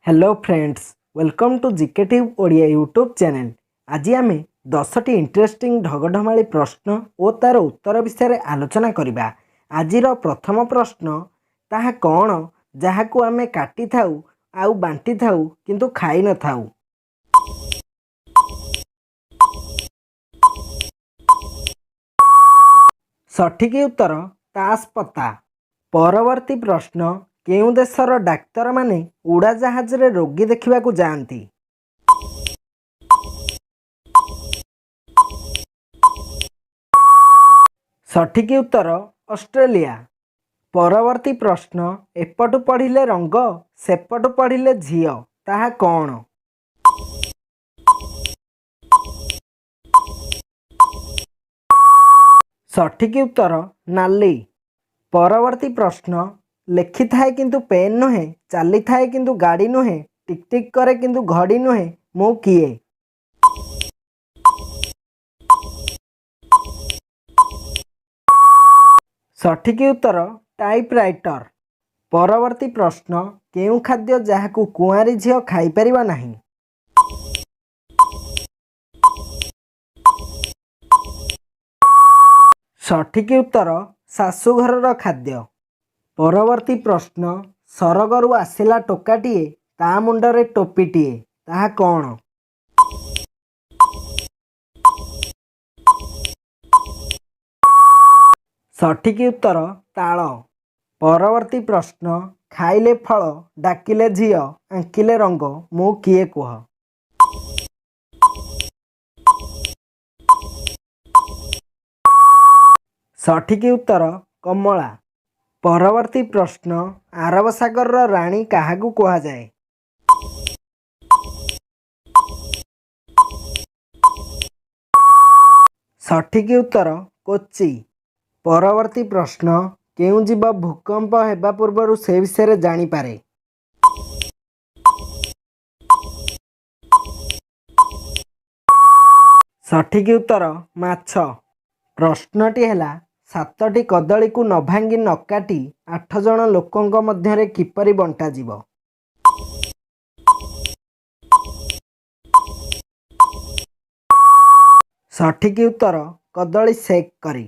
Hello friends, welcome to जिकेटिव Odia YouTube channel. आज आम 10टी इंटरेस्टिंग ढगढमाली प्रश्न और तार उत्तर विषय आलोचना करिबा। आजिर प्रथम प्रश्न ताहा कौन जहाकू आमे काटी थाउ आउ बांटी थाउ किंतु खाई न थाउ। सठिक उत्तर तासपत्ता। परवर्ती प्रश्न केउं देशर डाक्तर माने उड़ाजाहाज रे रोगी देखिबाकू जाआंती। सठिक उत्तर ऑस्ट्रेलिया। परवर्ती प्रश्न एपटू पढ़िले रंग सेपटू पढ़िले झियो ताहा कौन। सठिक उत्तर नाली। परवर्ती प्रश्न लेखि थाए किंतु पेन नुहे, चाली थाए किंतु गाड़ी नुहे, टिक टिक करे किंतु घड़ी नुहे, मु किए। सठिक उत्तर टाइपराइटर। परवर्ती प्रश्न केउं खाद्य जहाकू कुआरी झियो खाई परिबा नाही। सठिक उत्तर शाशुघरर खाद्य। परवर्ती प्रश्न सरगरु आसिला टोकाटीए ता मुंडरे टोपीटीए ताहा कौन। सठिक उत्तर ताଳ। परवर्ती प्रश्न खाइले फल डाकिले झियो आंकिले रंग मु किए कुह। सठिक उत्तर कमला। परवर्ती प्रश्न आरब सागर राणी काहाकू कुहा जाए। सठिक उत्तर कोच्चि। परवर्ती प्रश्न केउं जीव भूकंप हेबा पूर्वरु से विषय जानी पारे। सठिक उत्तर माछ। प्रश्नटी हैला 7टी कदली को न भांगी न काटी 8 जण लोकंक मध्यरे किपरि बंटा जीव। सठिक उत्तर कदली सेक करी।